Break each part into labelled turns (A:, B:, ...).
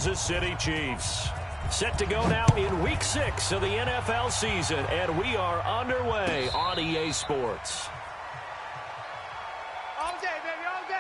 A: Kansas City Chiefs. Set to go now in Week 6 of the NFL season, and we are underway on EA Sports.
B: All day, baby, all day.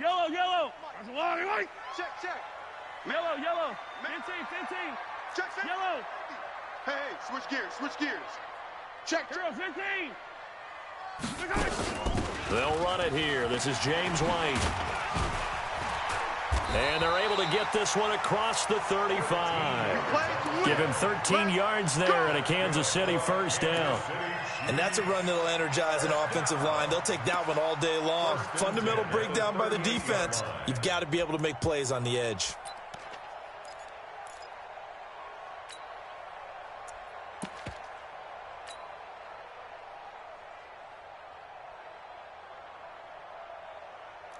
C: Yellow, yellow. That's a long way.
B: Check, check.
C: Yellow, yellow. 15.
B: Check, check.
C: Yellow.
B: Hey, switch gears. Check,
C: Hero, 15.
A: They'll run it here. This is James White. And they're able to get this one across the 35. Give him 13 yards there and a Kansas City first down.
D: And that's a run that'll energize an offensive line. They'll take that one all day long. Fundamental breakdown by the defense. You've got to be able to make plays on the edge.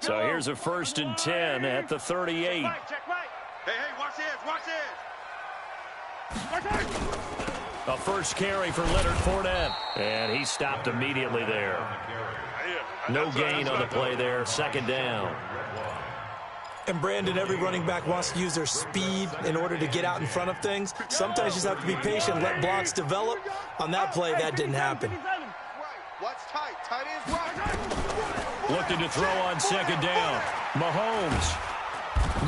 A: So here's a 1st and 10 at the 38.
B: Hey, watch this.
A: A first carry for Leonard Fournette. And he stopped immediately there. No gain on the play there. 2nd down.
D: And Brandon, every running back wants to use their speed in order to get out in front of things. Sometimes you just have to be patient, let blocks develop. On that play, that didn't happen.
B: Watch tight. Tight is right.
A: Looking to throw on 2nd down. Mahomes.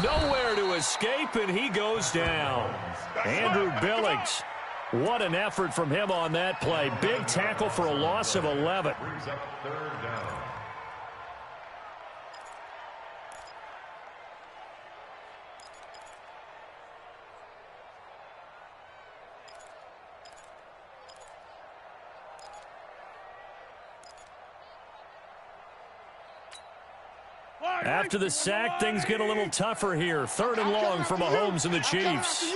A: Nowhere to escape, and he goes down. Andrew Billings. What an effort from him on that play. Big tackle for a loss of 11. After the sack, things get a little tougher here. 3rd and long for Mahomes and the Chiefs.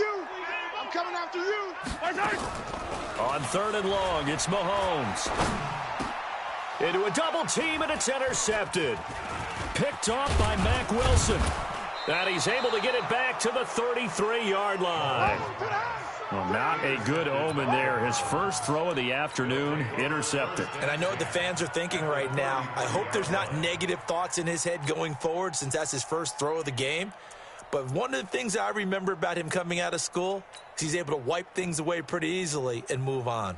B: I'm coming after you.
A: On 3rd and long, it's Mahomes. Into a double team, and it's intercepted. Picked off by Mack Wilson. And he's able to get it back to the 33-yard line. Well, not a good omen there. His first throw of the afternoon, intercepted.
D: And I know what the fans are thinking right now. I hope there's not negative thoughts in his head going forward since that's his first throw of the game. But one of the things I remember about him coming out of school is he's able to wipe things away pretty easily and move on.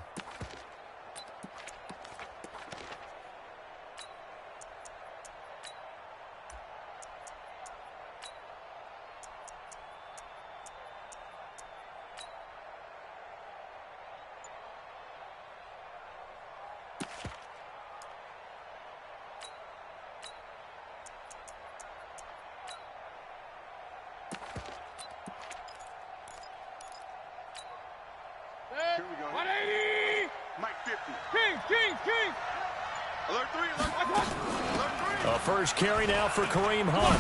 B: Here we go. 180. Mike 50. King. Alert 3.
A: A first carry now for Kareem Hunt.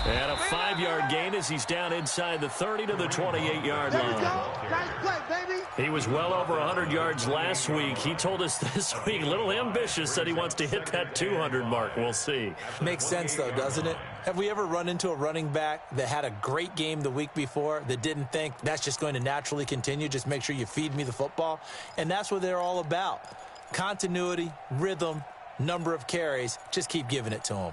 A: And a 5-yard gain as he's down inside the 30 to the 28-yard line.
B: Nice play, baby.
A: He was well over 100 yards last week. He told us this week, a little ambitious, said he wants to hit that 200 mark. We'll see.
D: Makes sense, though, doesn't it? Have we ever run into a running back that had a great game the week before that didn't think that's just going to naturally continue? Just make sure you feed me the football. And that's what they're all about. Continuity, rhythm, number of carries. Just keep giving it to them.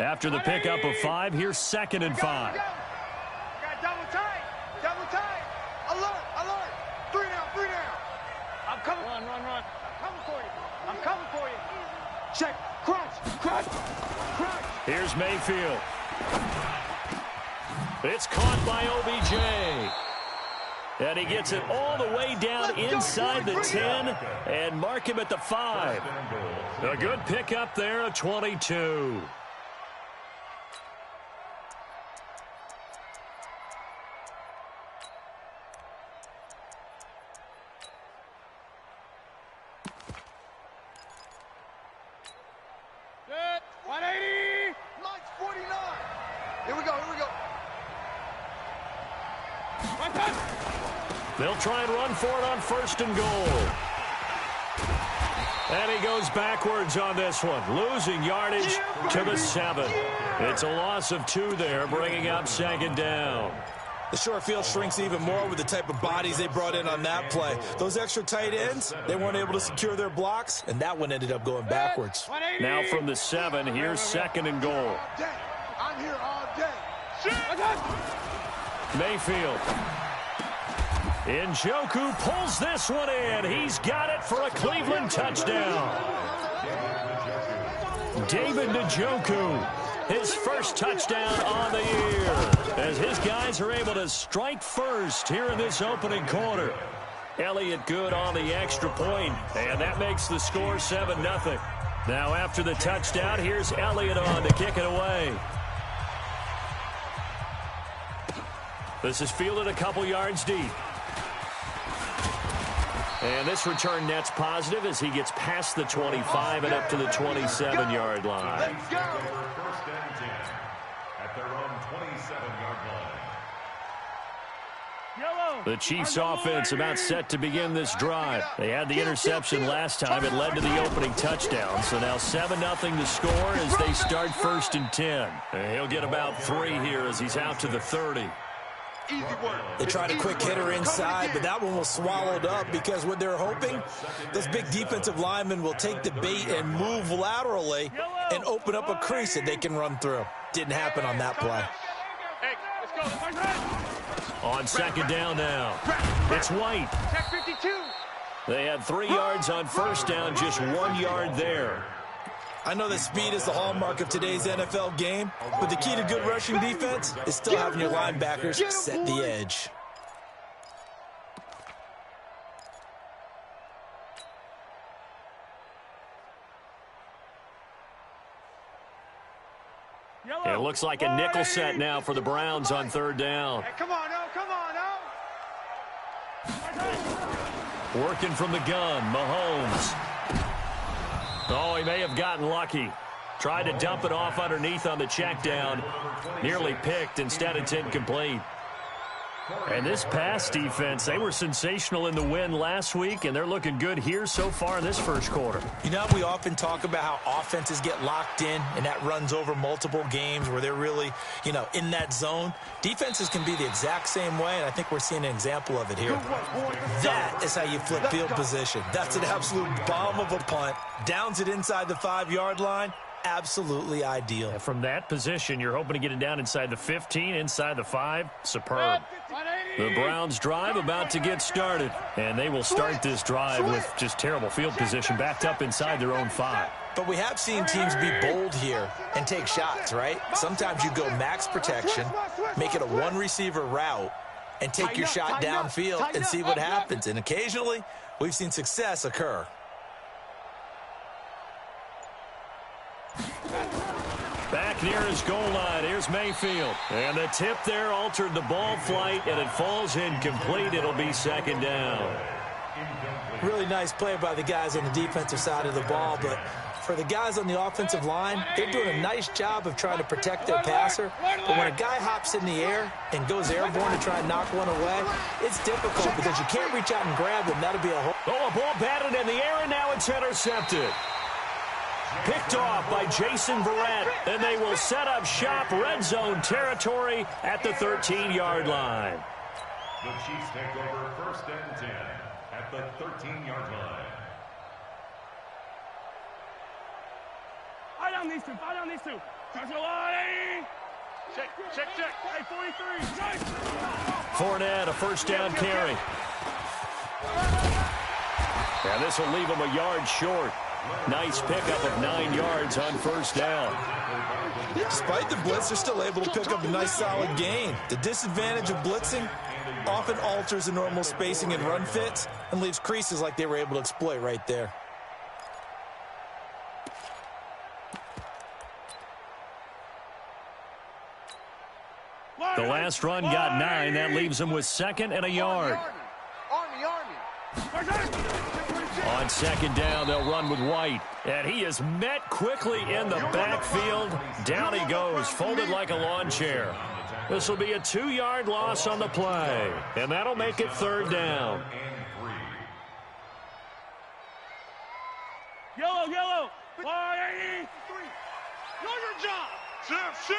A: After the pickup of 5, here's 2nd and 5.
B: Got double tight. Alert. 3 down. I'm coming. Run. I'm coming for you. Check. Crunch.
A: Here's Mayfield. It's caught by OBJ. And he gets it all the way down inside the 10 and mark him at the 5. A good pickup there, a 22.
B: Good. 180. Mike's 49. Here we go.
A: They'll try and run for it on 1st and goal. And he goes backwards on this one, losing yardage to the 7. It's a loss of 2 there, bringing up 2nd down.
D: The short field shrinks even more with the type of bodies they brought in on that play. Those extra tight ends, they weren't able to secure their blocks, and that one ended up going backwards.
A: Now from the 7, here's 2nd and goal.
B: I'm here all day.
A: Mayfield. Njoku pulls this one in. He's got it for a Cleveland touchdown. David Njoku, his first touchdown on the year, as his guys are able to strike first here in this opening quarter. Elliott good on the extra point, and that makes the score 7-0. Now after the touchdown, here's Elliott on to kick it away. This is fielded a couple yards deep. And this return net's positive as he gets past the 25 and up to the 27-yard line.
B: Let's go.
E: First and 10 at their own 27-yard line.
A: The Chiefs offense about set to begin this drive. They had the interception last time. It led to the opening touchdown. So now 7-0 to score as they start 1st and 10. And he'll get about 3 here as he's out to the 30.
B: Easy work.
D: They tried a quick hitter inside, but that one was swallowed up because what they're hoping, those big defensive linemen will take the bait and move laterally and open up a crease that they can run through. Didn't happen on that play.
C: Hey, let's go.
A: On 2nd down now, it's White.
B: Check 52.
A: They had 3 yards on 1st down, just 1 yard there.
D: I know that speed is the hallmark of today's NFL game, but the key to good rushing defense is still having your linebackers set the edge.
A: It looks like a nickel set now for the Browns on 3rd down.
B: Hey, come on, oh, come on, oh.
A: Working from the gun, Mahomes. Oh, he may have gotten lucky. Tried to dump it off underneath on the check down. Nearly picked. Instead, it's incomplete. And this pass defense, they were sensational in the win last week, and they're looking good here so far in this 1st quarter.
D: You know, we often talk about how offenses get locked in, and that runs over multiple games where they're really, in that zone. Defenses can be the exact same way, and I think we're seeing an example of it here. That is how you flip field position. That's an absolute bomb of a punt. Downs it inside the 5-yard line. Absolutely ideal.
A: And from that position, you're hoping to get it down inside the 15, inside the 5. Superb. The Browns drive about to get started, and they will start this drive with just terrible field position backed up inside their own 5.
D: But we have seen teams be bold here and take shots, right? Sometimes you go max protection, make it a 1-receiver route, and take your shot downfield and see what happens. And occasionally, we've seen success occur.
A: Back near his goal line, here's Mayfield. And the tip there altered the ball flight, and it falls incomplete. It'll be 2nd down.
D: Really nice play by the guys on the defensive side of the ball, but for the guys on the offensive line, they're doing a nice job of trying to protect their passer. But when a guy hops in the air and goes airborne to try and knock one away, it's difficult because you can't reach out and grab him. That'll be a hole.
A: Oh, a ball batted in the air, and now it's intercepted. Picked off by Jason Verrett, and they will set up shop red zone territory at the 13-yard line.
E: The Chiefs take over 1st and 10 at the 13-yard line.
C: Fire down these two. Touch the line. Check. Hey, 43. Nice.
A: Fournette, a 1st down carry. And this will leave him a yard short. Nice pickup of 9 yards on 1st down.
D: Despite the blitz, they're still able to pick up a nice solid gain. The disadvantage of blitzing often alters the normal spacing and run fits and leaves creases like they were able to exploit right there.
A: The last run got 9. That leaves him with 2nd and a yard.
B: Army.
A: On 2nd down, they'll run with White. And he is met quickly in the backfield. Down he goes, folded like a lawn chair. This will be a 2-yard loss on the play, and that'll make it 3rd down.
C: Yellow, yellow. 180. Know your job. Shift, shift.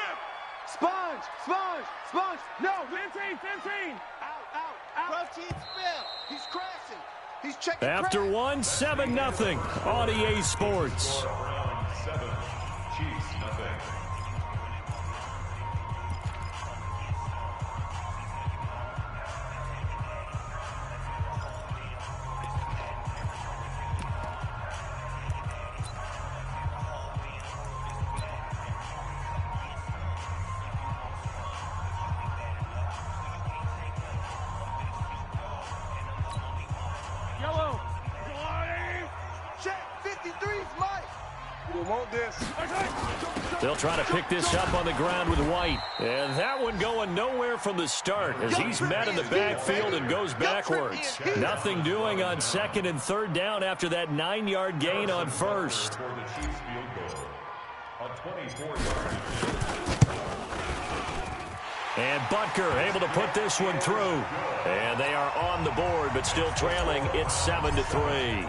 B: Sponge, sponge, sponge. No.
C: 15, 15.
B: Out. Protein spill. He's crashing. He's checking.
A: After one, 7-0 on EA Sports.
E: Round 7, Chiefs nothing.
C: Yellow.
B: Check. 53's Mike.
C: We want this.
A: They'll try to pick this up on the ground with White. And that one going nowhere from the start as he's met in the backfield and goes backwards. Nothing doing on 2nd and 3rd down after that 9-yard gain on 1st.
E: For the Chiefs field goal. A 24-yard.
A: And Butker able to put this one through. And they are on the board, but still trailing. It's 7-3.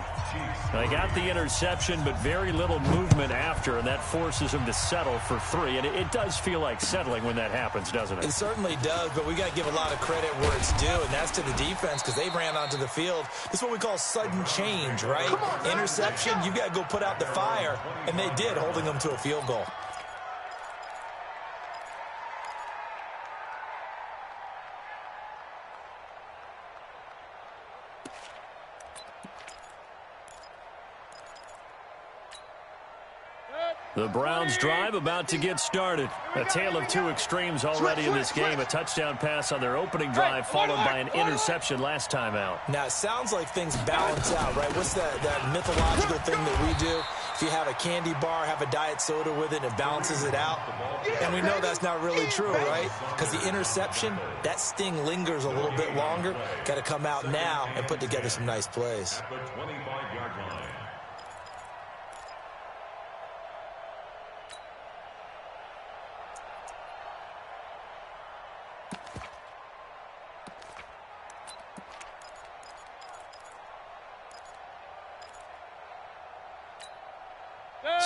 A: They got the interception, but very little movement after, and that forces them to settle for 3. And it does feel like settling when that happens, doesn't it?
D: It certainly does, but we got to give a lot of credit where it's due, and that's to the defense because they ran onto the field. This is what we call sudden change, right? Interception, you got to go put out the fire, and they did, holding them to a field goal.
A: The Browns drive about to get started. A tale of two extremes already in this game. A touchdown pass on their opening drive followed by an interception last time out.
D: Now, it sounds like things balance out, right? What's that mythological thing that we do? If you have a candy bar, have a diet soda with it, and it balances it out. And we know that's not really true, right? Because the interception, that sting lingers a little bit longer. Got to come out now and put together some nice plays.
E: At the 25-yard line.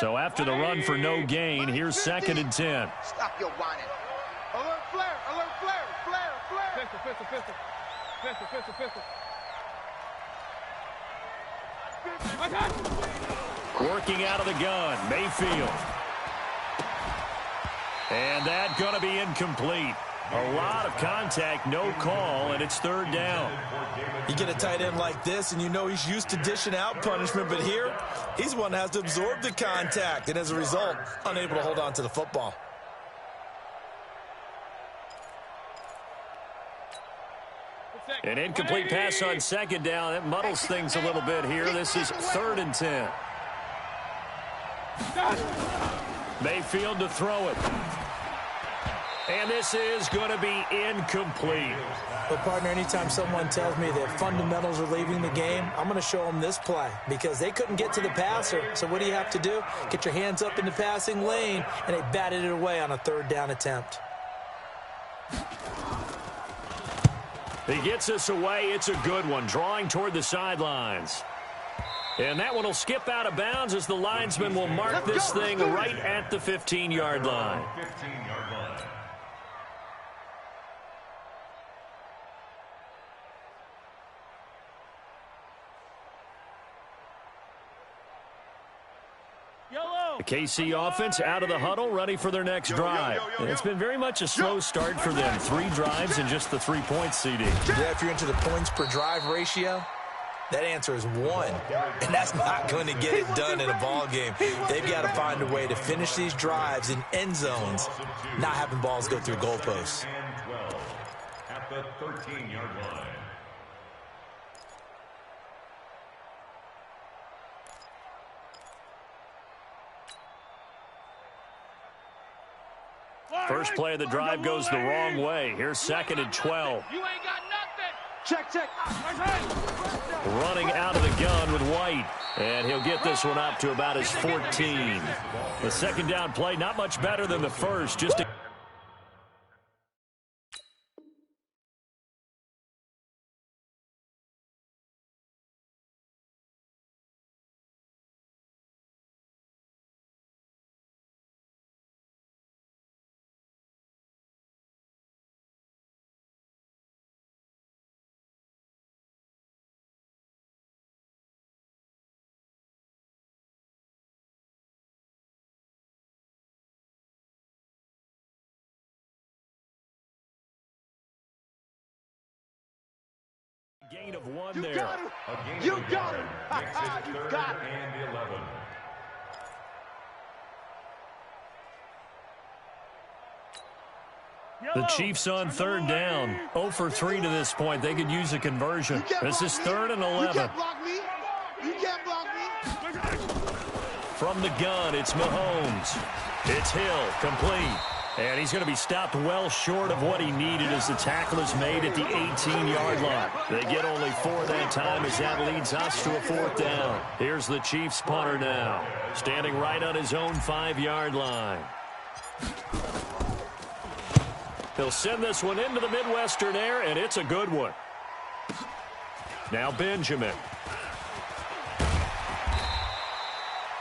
A: So after the run for no gain, here's 2nd and 10.
B: Stop your whining. Alert flare, alert flare, flare, flare.
C: Pistol, pistol, pistol. Pistol, pistol, pistol.
A: Working out of the gun, Mayfield. And that going to be incomplete. A lot of contact, no call, and it's 3rd down.
D: You get a tight end like this, and you know he's used to dishing out punishment, but here, he's one that has to absorb the contact, and as a result, unable to hold on to the football.
A: An incomplete pass on 2nd down. That muddles things a little bit here. This is 3rd and 10. Mayfield to throw it. And this is going to be incomplete.
D: But, partner, anytime someone tells me that fundamentals are leaving the game, I'm going to show them this play because they couldn't get to the passer. So what do you have to do? Get your hands up in the passing lane, and they batted it away on a 3rd down attempt.
A: He gets us away. It's a good one, drawing toward the sidelines. And that one will skip out of bounds as the linesman will mark this thing right at the 15-yard line.
E: 15-yard line.
A: The KC offense out of the huddle, ready for their next drive. And it's been very much a slow start for them. 3 drives and just the 3 points, CD.
D: Yeah, if you're into the points per drive ratio, that answer is 1. And that's not going to get it done in a ball game. They've got to find a way to finish these drives in end zones, not having balls go through goalposts.
E: And 12 at the 13-yard line.
A: First play of the drive goes the wrong way. Here's 2nd and 12.
C: You ain't got nothing.
B: Check.
A: Running out of the gun with White. And he'll get this one up to about his 14. The 2nd down play, not much better than the first. Just a Gain of 1
B: You
A: there.
B: got him.
E: A gain
B: You
E: of a
B: got
E: yard.
B: him.
E: Makes it
B: You
E: third
B: got him.
E: and 11.
A: The Chiefs on third down. 0 for 3 to this point. They could use a conversion. This is 3rd and 11.
B: You can't block me. You can't block me.
A: From the gun, it's Mahomes. It's Hill, complete. And he's going to be stopped well short of what he needed as the tackle is made at the 18-yard line. They get only 4 that time as that leads us to a 4th down. Here's the Chiefs punter now, standing right on his own 5-yard line. He'll send this one into the Midwestern air, and it's a good one. Now Benjamin.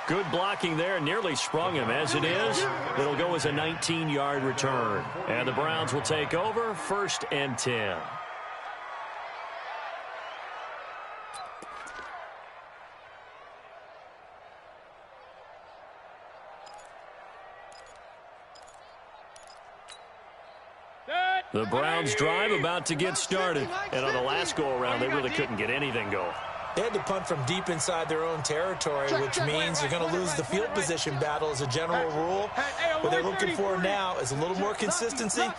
A: Good blocking there, nearly sprung him. As it is, it'll go as a 19-yard return. And the Browns will take over, 1st and 10. The Browns drive about to get started. And on the last go-around, they really couldn't get anything going.
D: They had to punt from deep inside their own territory, which means you're going to lose the field position battle as a general rule. What they're looking for now is a little more consistency,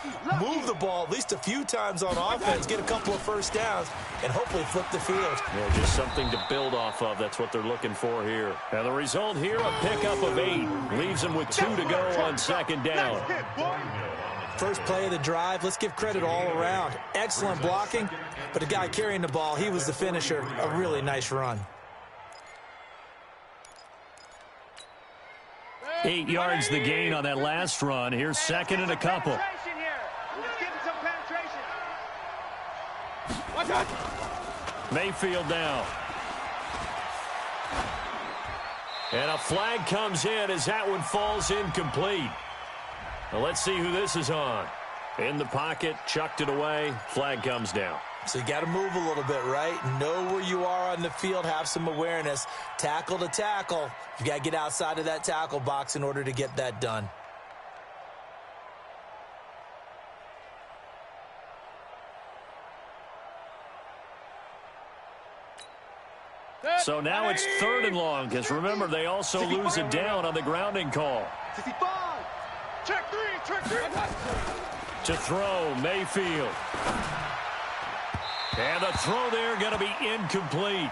D: move the ball at least a few times on offense, get a couple of first downs, and hopefully flip the field.
A: Yeah, just something to build off of. That's what they're looking for here. And the result here, a pickup of 8. Leaves them with 2 to go on 2nd down.
D: First play of the drive, let's give credit all around. Excellent blocking, but the guy carrying the ball, he was the finisher. A really nice run.
A: 8 yards the gain on that last run. Here's 2nd and a couple.
B: Let's get some penetration. Watch out.
A: Mayfield down. And a flag comes in as that one falls incomplete. Now let's see who this is on. In the pocket, chucked it away, flag comes down.
D: So you got to move a little bit, right? Know where you are on the field, have some awareness. Tackle to tackle. You got to get outside of that tackle box in order to get that done.
A: So now it's 3rd and long, because remember, they also lose it down on the grounding call.
B: 65. Check 3. Check 3.
A: To throw, Mayfield. And the throw there going to be incomplete.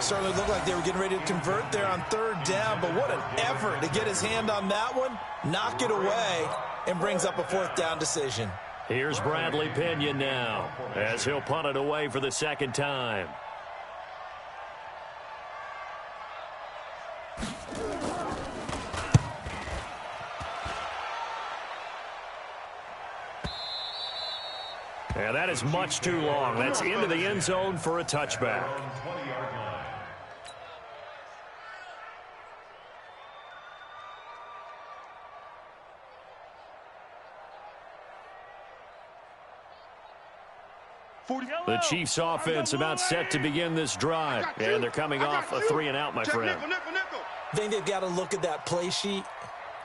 D: Certainly looked like they were getting ready to convert there on 3rd down, but what an effort to get his hand on that one, knock it away, and brings up a 4th down decision.
A: Here's Bradley Pinion now, as he'll punt it away for the 2nd time. And that is much too long. That's into the end zone for a touchback. The Chiefs offense about set to begin this drive. And they're coming off a 3-and-out, my friend.
D: I think they've got to look at that play sheet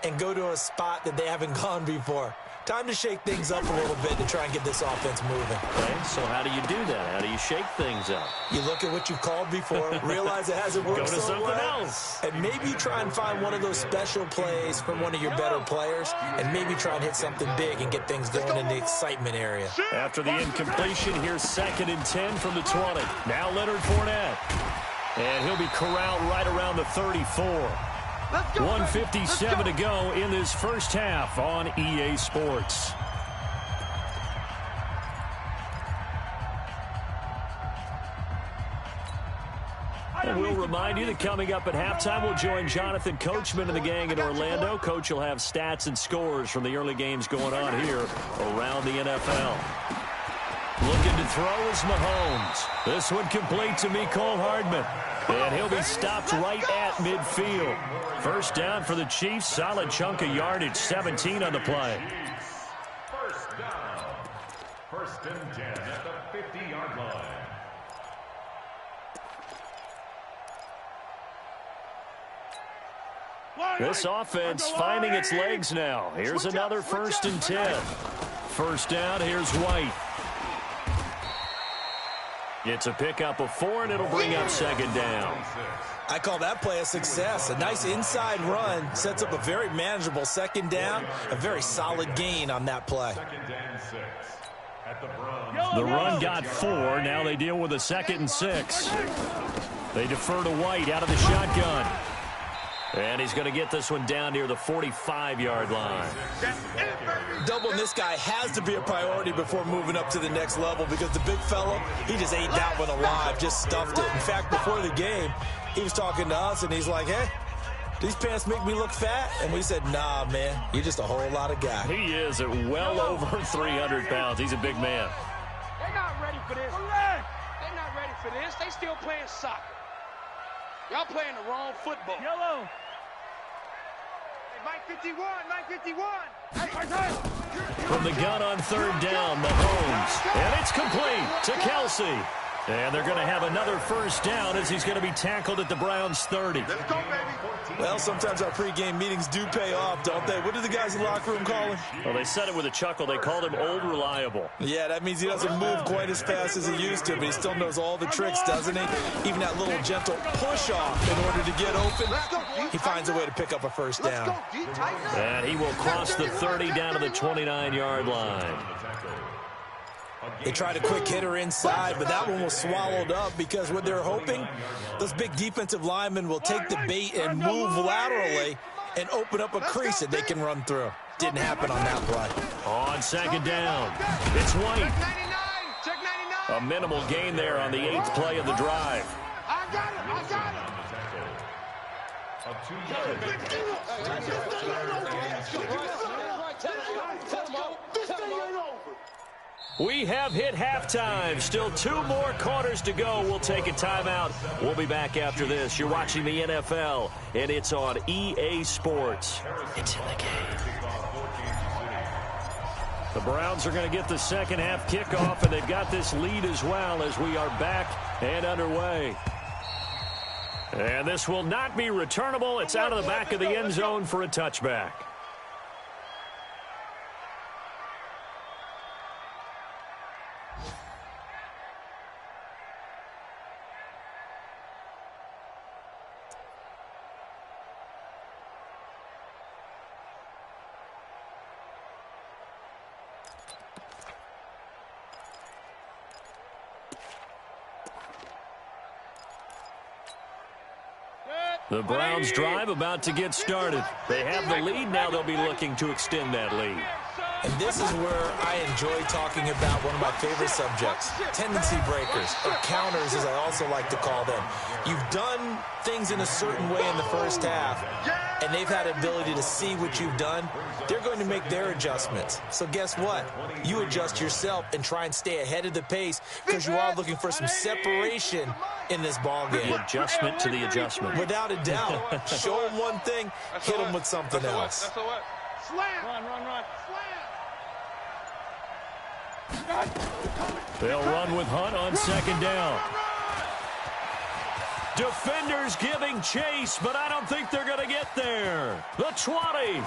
D: and go to a spot that they haven't gone before. Time to shake things up a little bit to try and get this offense moving.
A: Okay, so how do you do that? How do you shake things up?
D: You look at what you called before, realize it hasn't worked
A: Go to
D: so
A: something
D: well,
A: else.
D: and maybe try and find one of those special plays from one of your better players, and maybe try and hit something big and get things going in the excitement area.
A: After the incompletion, here's 2nd and 10 from the 20. Now Leonard Fournette. And he'll be corralled right around the 34. 1:57 to go in this first half on EA Sports. And we'll remind you that coming up at halftime, we'll join Jonathan Coachman and the gang in Orlando. Coach will have stats and scores from the early games going on here around the NFL. Looking to throw is Mahomes. This one complete to Mecole Hardman. And he'll be stopped right at midfield. First down for the Chiefs. Solid chunk of yardage. 17 on the play.
E: First down. 1st and 10 at the 50-yard line.
A: This offense finding its legs now. Here's another 1st and 10. First down, here's White. It's a pickup of 4, and it'll bring up second down.
D: I call that play a success. A nice inside run sets up a very manageable second down, a very solid gain on that play.
A: The run got 4. Now they deal with a 2nd and 6. They defer to White out of the shotgun. And he's going to get this one down near the 45-yard line.
D: Doubling this guy has to be a priority before moving up to the next level because the big fella, he just ate that one alive, just stuffed it. In fact, before the game, he was talking to us, and he's like, hey, these pants make me look fat? And we said, nah, man, you're just a whole lot of guy.
A: He is at well over 300 pounds. He's a big man.
B: They're not ready for this. They're not ready for this. They still playing soccer. Y'all playing the wrong football.
C: Yellow.
B: Hey, Mike 51, Mike 51. Hey,
A: From the gun on 3rd down, Mahomes. And it's complete to Kelsey. And they're going to have another first down as he's going to be tackled at the Browns' 30.
B: let's go, baby.
D: Well, sometimes our pregame meetings do pay off, don't they? What do the guys in the locker room call him?
A: Well, they said it with a chuckle. They called him Old Reliable.
D: Yeah, that means he doesn't move quite as fast as he used to, but he still knows all the tricks, doesn't he? Even that little gentle push-off in order to get open, he finds a way to pick up a first down.
A: And he will cross the 30 down to the 29-yard line.
D: They tried a quick hitter inside, but that one was swallowed up because what they're hoping, those big defensive linemen will take the bait and move laterally and open up a crease that they can run through. Didn't happen on that play.
A: On 2nd down, it's White.
B: Check 99.
A: A minimal gain there on the 8th play of the drive.
B: I got it. I got it.
A: We have hit halftime. Still 2 more quarters to go. We'll take a timeout. We'll be back after this. You're watching the NFL, and it's on EA Sports. It's in the game. The Browns are going to get the second half kickoff, and they've got this lead as well as we are back and underway. And this will not be returnable. It's out of the back of the end zone for a touchback. The Browns drive about to get started. They have the lead. Now they'll be looking to extend that lead.
D: And this is where I enjoy talking about one of my favorite subjects, tendency breakers, or counters as I also like to call them. You've done things in a certain way in the first half, and they've had the ability to see what you've done. They're going to make their adjustments. So guess what? You adjust yourself and try and stay ahead of the pace because you are looking for some separation in this ball game.
A: The adjustment to the adjustment.
D: Without a doubt. Show them one thing, hit them with something else.
B: Slam. Run.
A: They'll run with Hunt on 2nd down. Defenders giving chase, but I don't think they're going to get there. The 20.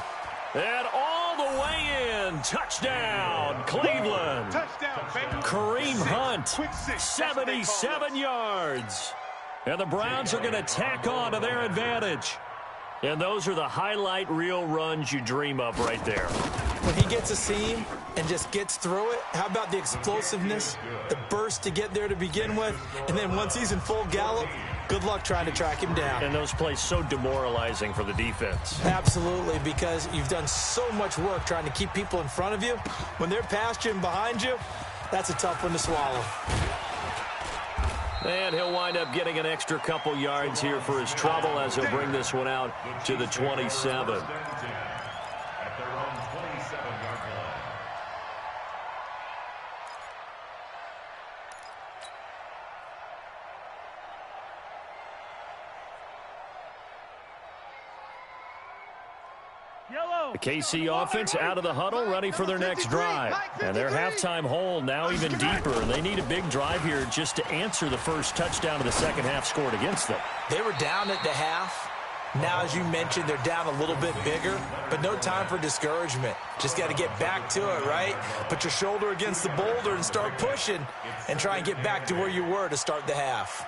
A: And all the way in. Touchdown, Cleveland.
B: Touchdown, baby.
A: Kareem Hunt, 77 yards. And the Browns are going to tack on to their advantage. And those are the highlight reel runs you dream of right there.
D: When he gets a seam and just gets through it, how about the explosiveness, the burst to get there to begin with, and then once he's in full gallop, good luck trying to track him down.
A: And those plays so demoralizing for the defense.
D: Absolutely, because you've done so much work trying to keep people in front of you. When they're past you and behind you, that's a tough one to swallow.
A: And he'll wind up getting an extra couple yards here for his trouble as he'll bring this one out to the 27. The KC offense out of the huddle, ready for their next drive. And their halftime hole now even deeper. They need a big drive here just to answer the first touchdown of the second half scored against them.
D: They were down at the half, Now, as you mentioned, they're down a little bit bigger, but no time for discouragement. Just got to get back to it, right? Put your shoulder against the boulder and start pushing and try and get back to where you were to start the half.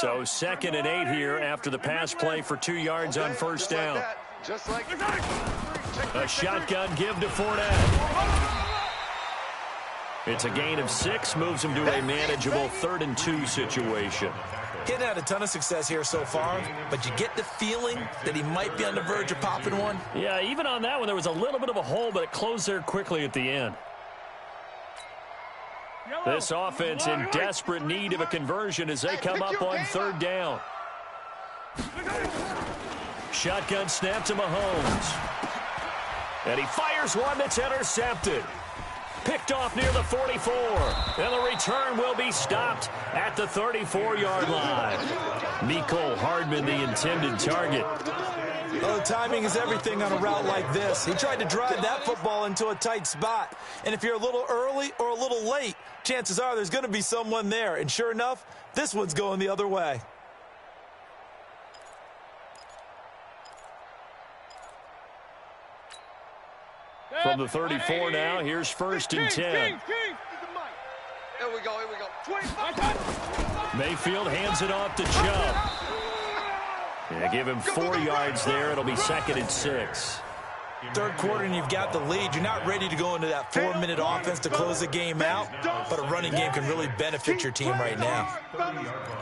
A: So 2nd and 8 here after the pass play for 2 yards on first down.
B: Just like
A: A shotgun give to Fournette. It's a gain of 6, moves him to a manageable 3rd and 2 situation.
D: He hadn't had a ton of success here so far, but you get the feeling that he might be on the verge of popping one.
A: Yeah, even on that one, there was a little bit of a hole, but it closed there quickly at the end. This offense in desperate need of a conversion as they come up on 3rd down. Shotgun snap to Mahomes. And he fires one that's intercepted. Picked off near the 44. And the return will be stopped at the 34-yard line. Mecole Hardman, the intended target.
D: Oh, timing is everything on a route like this. He tried to drive that football into a tight spot. And if you're a little early or a little late, chances are there's going to be someone there. And sure enough, this one's going the other way.
A: From the 34 now, here's 1st and 10.
B: Here we go, here we go.
A: Mayfield hands it off to Chubb. Yeah, give him 4 yards there. It'll be 2nd and 6.
D: Third quarter and you've got the lead. You're not ready to go into that 4-minute offense to close the game out, but a running game can really benefit your team right now.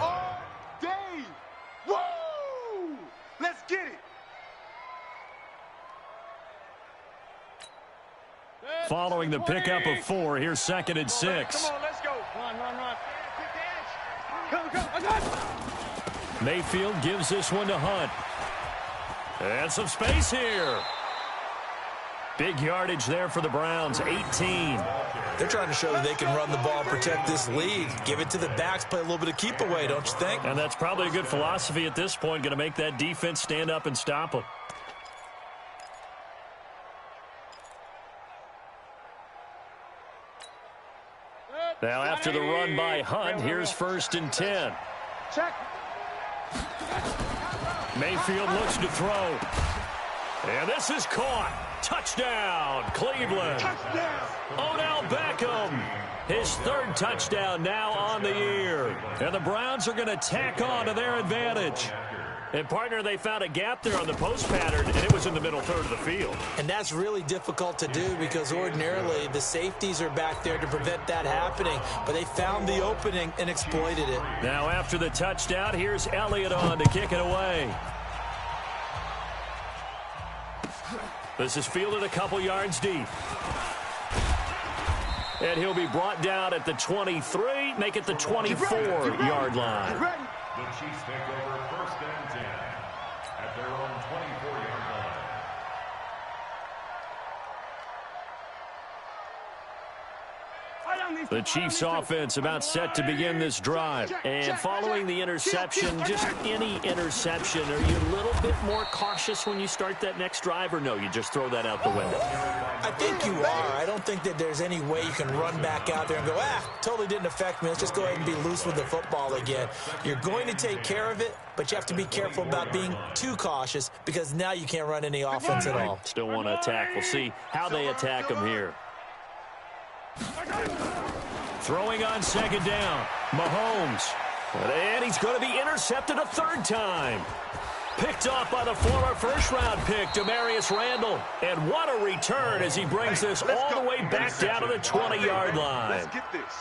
B: All day. Woo! Let's get it.
A: Following the pickup of 4, here's 2nd and 6.
B: Come on, let's go. Run. Come.
A: Mayfield gives this one to Hunt. And some space here. Big yardage there for the Browns, 18.
D: They're trying to show that they can run the ball and protect this lead. Give it to the backs, play a little bit of keep away, don't you think?
A: And that's probably a good philosophy at this point, going to make that defense stand up and stop them. Now after the run by Hunt, here's 1st and 10.
B: Check.
A: Mayfield looks to throw. And this is caught. Touchdown, Cleveland.
B: Touchdown.
A: Odell Beckham. His 3rd touchdown now on the year. And the Browns are going to tack on to their advantage. And, partner, they found a gap there on the post pattern, and it was in the middle 3rd of the field.
D: And that's really difficult to do because ordinarily the safeties are back there to prevent that happening. But they found the opening and exploited it.
A: Now after the touchdown, here's Elliott on to kick it away. This is fielded a couple yards deep. And he'll be brought down at the 23, make it the 24-yard line.
E: The Chiefs take over 1st and 10 at their own 24-yard line.
A: The Chiefs offense about set to begin this drive. And following the interception, just any interception, are you a little bit more cautious when you start that next drive, or no, you just throw that out the window?
D: I think you are. I don't think that there's any way you can run back out there and go, totally didn't affect me. Let's just go ahead and be loose with the football again. You're going to take care of it, but you have to be careful about being too cautious because now you can't run any offense at all.
A: Still want to attack. We'll see how they attack him here. Throwing on 2nd down, Mahomes. And he's going to be intercepted a 3rd time. Picked off by the former first-round pick, Demarius Randall. And what a return as he brings this all the way back down to the 20-yard line.
B: Let's get this.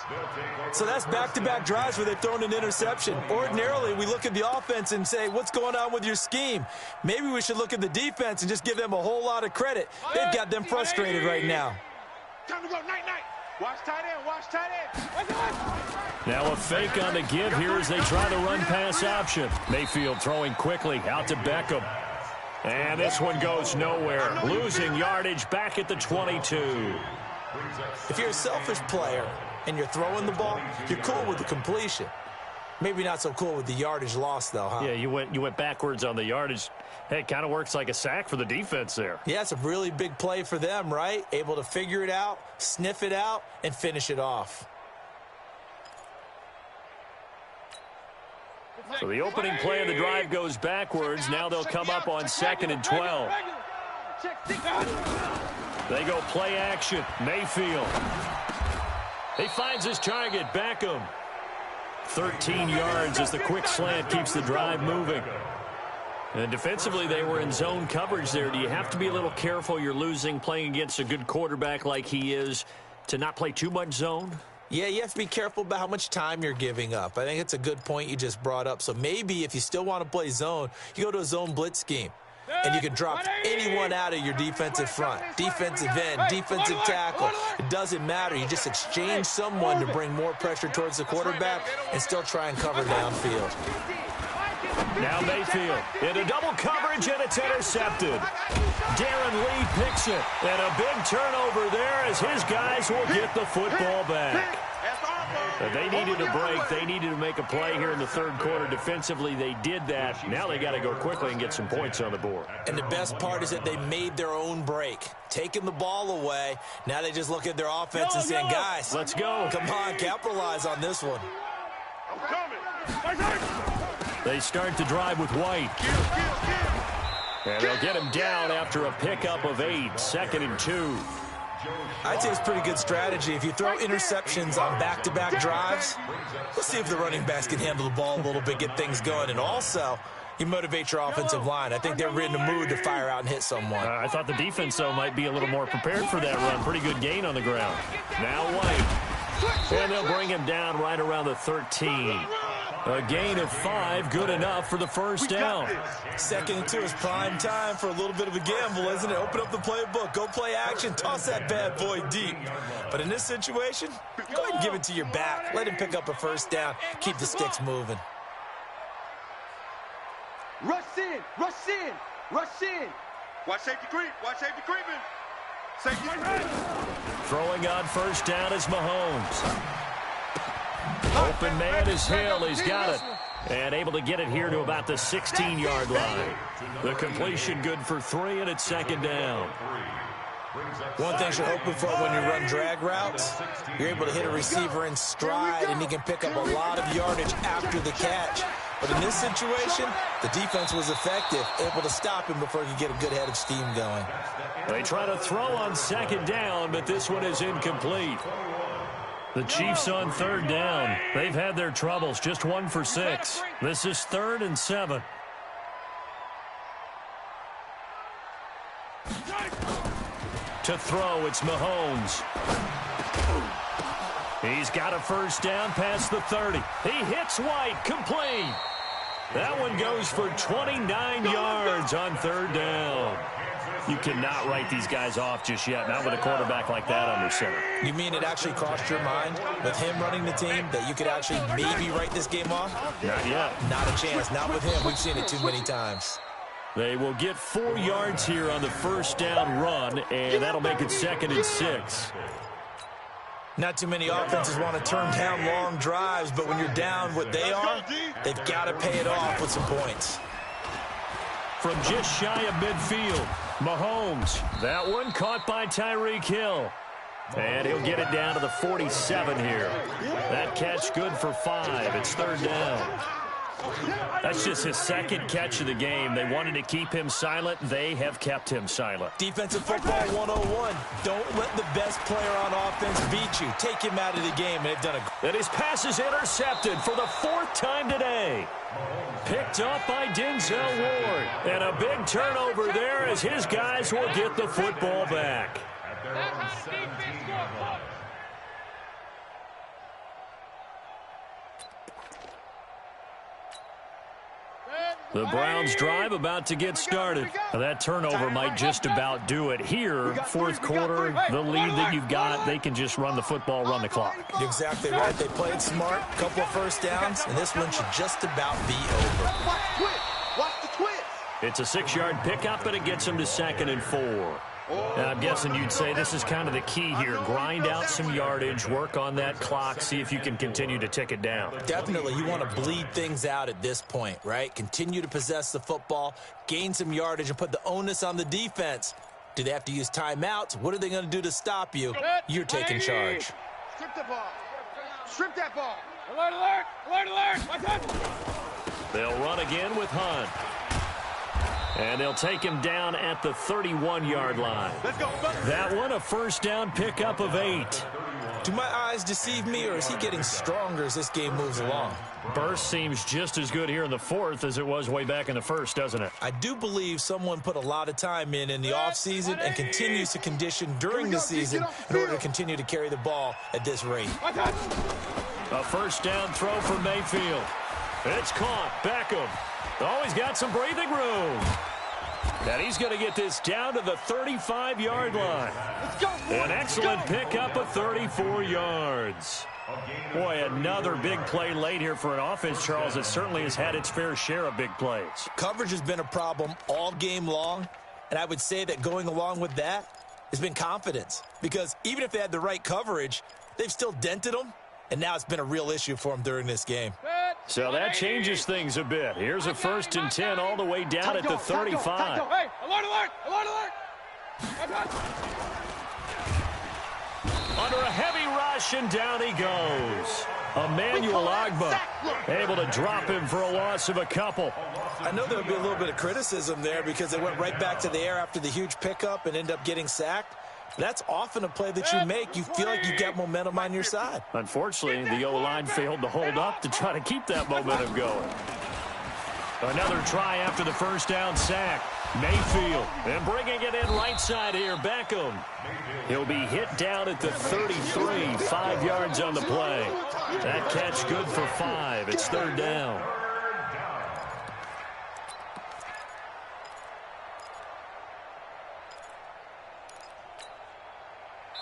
D: So that's back-to-back drives where they've thrown an interception. Ordinarily, we look at the offense and say, what's going on with your scheme? Maybe we should look at the defense and just give them a whole lot of credit. They've got them frustrated right now.
B: Time to go, night. Watch tight end.
A: Now a fake on the give here as they try the run-pass option. Mayfield throwing quickly out to Beckham. And this one goes nowhere. Losing yardage back at the 22.
D: If you're a selfish player and you're throwing the ball, you're cool with the completion. Maybe not so cool with the yardage loss, though, huh?
A: Yeah, you went backwards on the yardage. Hey, it kind of works like a sack for the defense there.
D: Yeah, it's a really big play for them, right? Able to figure it out, sniff it out, and finish it off.
A: So the opening play of the drive goes backwards. Now they'll come up on 2nd and 12. They go play action. Mayfield. He finds his target, Beckham. 13 yards as the quick slant keeps the drive moving. And defensively, they were in zone coverage there. Do you have to be a little careful? You're losing, playing against a good quarterback like he is, to not play too much zone?
D: Yeah, you have to be careful about how much time you're giving up. I think it's a good point you just brought up. So maybe if you still want to play zone, you go to a zone blitz scheme. And you can drop anyone out of your defensive front, defensive end, defensive tackle. It doesn't matter. You just exchange someone to bring more pressure towards the quarterback and still try and cover downfield.
A: Now Mayfield into double coverage, and it's intercepted. Darren Lee picks it, and a big turnover there as his guys will get the football back. They needed a break. They needed to make a play here in the third quarter. Defensively, they did that. Now they got to go quickly and get some points on the board.
D: And the best part is that they made their own break, taking the ball away. Now they just look at their offense and saying, guys,
A: let's go.
D: Come on, capitalize on this one.
C: I'm coming.
A: They start to drive with White. And they'll get him down after a pickup of 8, 2nd and 2.
D: I'd say it's pretty good strategy. If you throw interceptions on back-to-back drives, let's see if the running backs can handle the ball a little bit, get things going. And also, you motivate your offensive line. I think they're in the mood to fire out and hit someone.
A: I thought the defense, though, might be a little more prepared for that run. Pretty good gain on the ground. Now White. And they'll bring him down right around the 13. A gain of 5, good enough for the first down.
D: 2nd and 2 is prime time for a little bit of a gamble, isn't it? Open up the playbook, go play action, toss that bad boy deep. But in this situation, go ahead and give it to your back. Let him pick up a first down, keep the sticks moving.
B: Rush in, rush in, rush in.
C: Watch safety creep, watch safety creeping. Safety creep.
A: Throwing on first down is Mahomes. Open man is Hill. He's got it. And able to get it here to about the 16-yard line. The completion good for 3, and it's 2nd down.
D: One thing you're hoping for when you run drag routes, you're able to hit a receiver in stride, and he can pick up a lot of yardage after the catch. But in this situation, the defense was effective, able to stop him before he could get a good head of steam going.
A: They try to throw on 2nd down, but this one is incomplete. The Chiefs on 3rd down. They've had their troubles, just 1 for 6. This is 3rd and 7. To throw, it's Mahomes. He's got a first down past the 30. He hits White, complete. That one goes for 29 yards on 3rd down. You cannot write these guys off just yet, not with a quarterback like that under center.
D: You mean it actually crossed your mind with him running the team that you could actually maybe write this game off?
A: Not yet.
D: Not a chance. Not with him. We've seen it too many times.
A: They will get 4 yards here on the first down run, and that'll make it 2nd and 6.
D: Not too many offenses want to turn down long drives, but when you're down what they are, they've got to pay it off with some points.
A: From just shy of midfield, Mahomes. That one caught by Tyreek Hill. And he'll get it down to the 47 here. That catch good for 5. It's 3rd down. That's just his 2nd catch of the game. They wanted to keep him silent. They have kept him silent.
D: Defensive football 101. Don't let the best player on offense beat you. Take him out of the game, and they've done a...
A: And his pass is intercepted for the 4th time today. Picked up by Denzel Ward. And a big turnover there as his guys will get the football back. The Browns drive about to get started. That turnover might just about do it here. 4th quarter, the lead that you've got, they can just run the football, run the clock.
D: You're exactly right. They played smart, couple of first downs, and this one should just about be over.
B: Watch the twist.
A: It's a 6-yard pickup, and it gets them to 2nd and 4. And I'm guessing you'd say this is kind of the key here. Grind out some yardage, work on that clock, see if you can continue to tick it down.
D: Definitely. You want to bleed things out at this point, right? Continue to possess the football, gain some yardage, and put the onus on the defense. Do they have to use timeouts? What are they going to do to stop you? You're taking charge.
B: Strip the ball. Strip that ball.
C: Alert, alert, alert, alert. Watch out.
A: They'll run again with Hunt. And they'll take him down at the 31-yard line. That one, a first down pickup of 8.
D: Do my eyes deceive me, or is he getting stronger as this game moves along?
A: Burst seems just as good here in the fourth as it was way back in the first, doesn't it?
D: I do believe someone put a lot of time in the offseason and continues to condition during the season in order to continue to carry the ball at this rate.
A: A first down throw for Mayfield. It's caught. Beckham. Oh, he's got some breathing room. And he's going to get this down to the 35-yard line. An excellent pickup of 34 yards. Boy, another big play late here for an offense, Charles, that certainly has had its fair share of big plays.
D: Coverage has been a problem all game long, and I would say that going along with that has been confidence. Because even if they had the right coverage, they've still dented them, and now it's been a real issue for them during this game.
A: So that changes things a bit. Here's a 1st and 10 all the way down at the 35.
B: Hey, alert, alert, alert, alert.
A: Under a heavy rush, and down he goes. Emmanuel Agba able to drop him for a loss of a couple.
D: I know there'll be a little bit of criticism there because they went right back to the air after the huge pickup and end up getting sacked. That's often a play that you make. You feel like you've got momentum on your side.
A: Unfortunately, the O-line failed to hold up to try to keep that momentum going. Another try after the first down sack. Mayfield, and bringing it in right side here, Beckham. He'll be hit down at the 33, 5 yards on the play. That catch good for 5. It's 3rd down.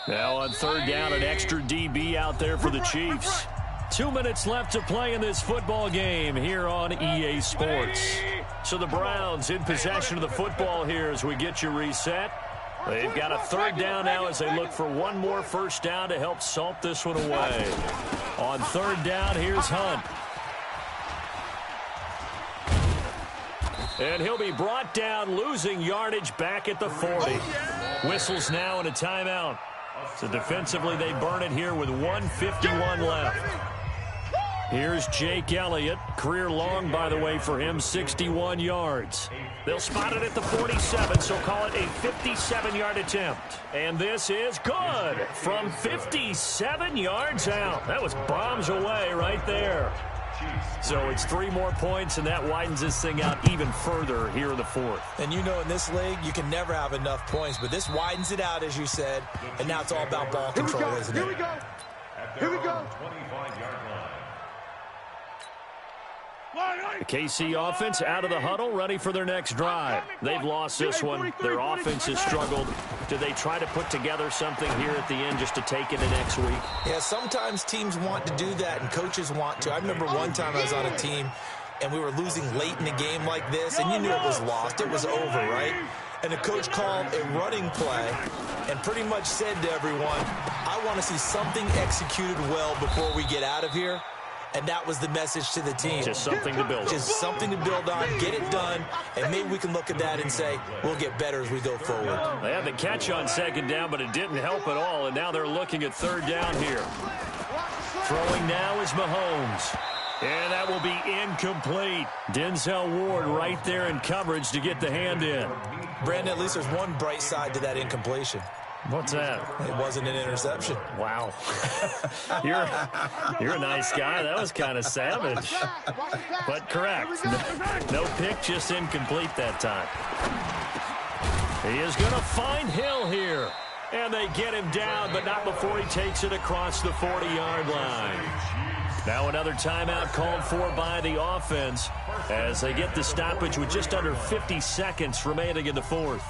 A: Now on 3rd down, an extra DB out there for the Chiefs. 2 minutes left to play in this football game here on EA Sports. So the Browns in possession of the football here as we get you reset. They've got a 3rd down now as they look for one more first down to help salt this one away. On 3rd down, here's Hunt. And he'll be brought down, losing yardage back at the 40. Whistles now and a timeout. So defensively, they burn it here with 1:51 left. Here's Jake Elliott. Career long, by the way, for him, 61 yards. They'll spot it at the 47, so call it a 57-yard attempt. And this is good from 57 yards out. That was bombs away right there. So it's 3 more points, and that widens this thing out even further here in the 4th.
D: And you know, in this league, you can never have enough points, but this widens it out, as you said, and now it's all about ball control, isn't it?
B: Here we go. Here we go.
A: The KC offense out of the huddle, ready for their next drive. They've lost this one. Their offense has struggled. Do they try to put together something here at the end just to take into next week?
D: Yeah, sometimes teams want to do that, and coaches want to. I remember one time I was on a team, and we were losing late in a game like this, and you knew it was lost. It was over, right? And the coach called a running play and pretty much said to everyone, I want to see something executed well before we get out of here. And that was the message to the team.
A: Just something to build on.
D: Just something to build on, get it done, and maybe we can look at that and say, we'll get better as we go forward.
A: They had the catch on 2nd down, but it didn't help at all, and now they're looking at 3rd down here. Throwing now is Mahomes. And that will be incomplete. Denzel Ward right there in coverage to get the hand in.
D: Brandon, at least there's one bright side to that incompletion.
A: What's that?
D: It wasn't an interception.
A: Wow. You're a nice guy. That was kind of savage. But correct. No pick, just incomplete that time. He is going to find Hill here. And they get him down, but not before he takes it across the 40-yard line. Now another timeout called for by the offense as they get the stoppage with just under 50 seconds remaining in the 4th.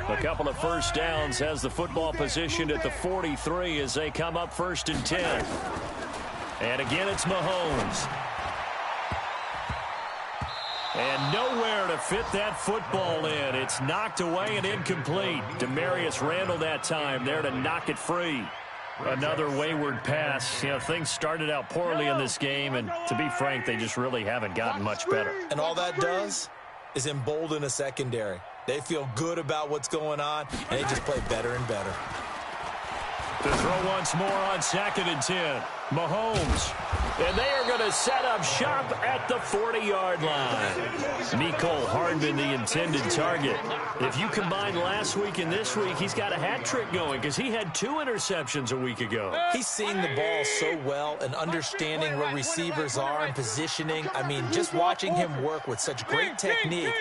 A: A couple of first downs has the football positioned at the 43 as they come up 1st and 10. And again, it's Mahomes. And nowhere to fit that football in. It's knocked away and incomplete. Demarius Randall that time there to knock it free. Another wayward pass. You know, things started out poorly in this game, and to be frank, they just really haven't gotten much better.
D: And all that does is embolden a secondary. They feel good about what's going on, and they just play better and better.
A: To throw once more on 2nd and 10. Mahomes. And they are going to set up shop at the 40-yard line. Mecole Hardman, the intended target. If you combine last week and this week, he's got a hat trick going because he had 2 interceptions a week ago.
D: He's seeing the ball so well and understanding where receivers are and positioning. I mean, just watching him work with such great technique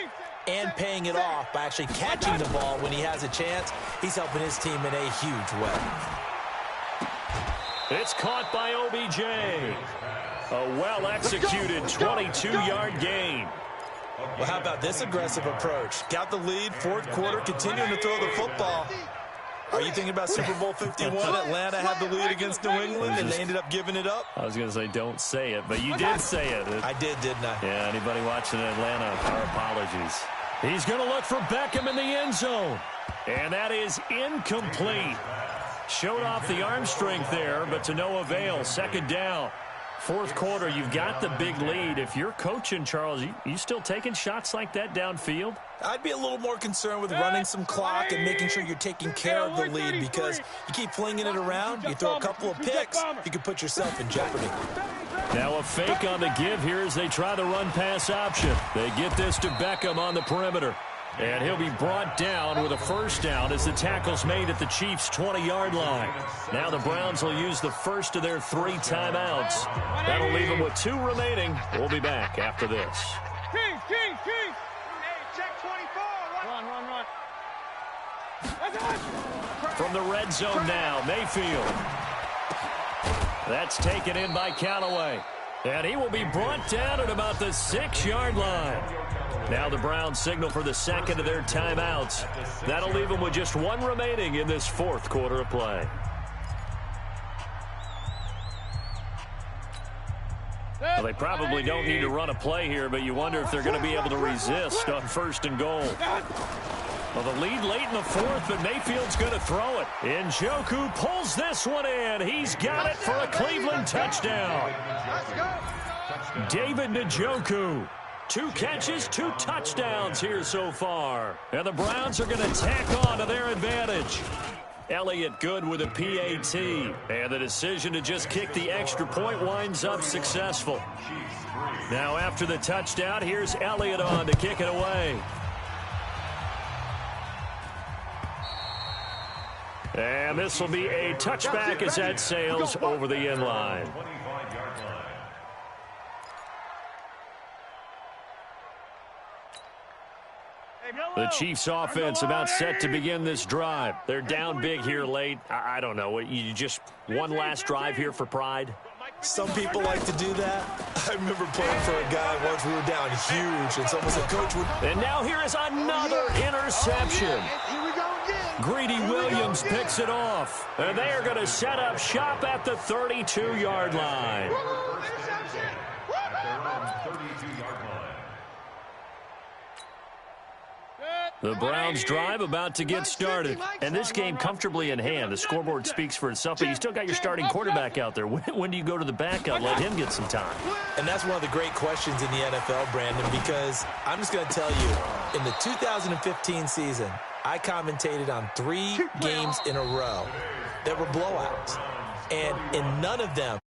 D: and paying it off by actually catching the ball when he has a chance, he's helping his team in a huge way.
A: It's caught by OBJ. A well-executed 22-yard gain.
D: Well, how about this aggressive approach? Got the lead, 4th quarter, continuing to throw the football. Are you thinking about Super Bowl 51? Atlanta had the lead against New England, and they ended up giving it up?
A: I was going to say don't say it, but you did say it.
D: I didn't I?
A: Yeah, anybody watching Atlanta, our apologies. He's going to look for Beckham in the end zone. And that is incomplete. Showed off the arm strength there, but to no avail. 2nd down. 4th quarter, you've got the big lead. If you're coaching, Charles, you still taking shots like that downfield?
D: I'd be a little more concerned with running some clock and making sure you're taking care of the lead, because you keep flinging it around, you throw a couple of picks, you can put yourself in jeopardy.
A: Now a fake on the give here as they try the run-pass option. They get this to Beckham on the perimeter. And he'll be brought down with a 1st down as the tackle's made at the Chiefs' 20-yard line. Now the Browns will use the first of their 3 timeouts. That'll leave them with 2 remaining. We'll be back after this.
B: King. Hey, check 24. Run.
A: From the red zone now, Mayfield. That's taken in by Callaway. And he will be brought down at about the 6-yard line. Now the Browns signal for the 2nd of their timeouts. That'll leave them with just 1 remaining in this 4th quarter of play. Well, they probably don't need to run a play here, but you wonder if they're going to be able to resist on 1st and goal. Well, the lead late in the 4th, but Mayfield's going to throw it. Njoku pulls this one in. He's got it for a Cleveland touchdown. David Njoku. 2 catches, 2 touchdowns here so far. And the Browns are going to tack on to their advantage. Elliott good with a PAT. And the decision to just kick the extra point winds up successful. Now after the touchdown, here's Elliott on to kick it away. And this will be a touchback as that sails over the end line. The Chiefs offense about set to begin this drive. They're down big here late. I don't know. You just one last drive here for pride?
D: Some people like to do that. I remember playing for a guy once. We were down huge, and someone said, Coach,
A: and now here is another interception. Greedy Williams picks it off. And they are going to set up shop at the 32-yard line. The Browns drive about to get started. And this game comfortably in hand. The scoreboard speaks for itself, but you still got your starting quarterback out there. When do you go to the backup? Let him get some time.
D: And that's one of the great questions in the NFL, Brandon, because I'm just going to tell you, in the 2015 season, I commentated on 3 games in a row that were blowouts. And in none of them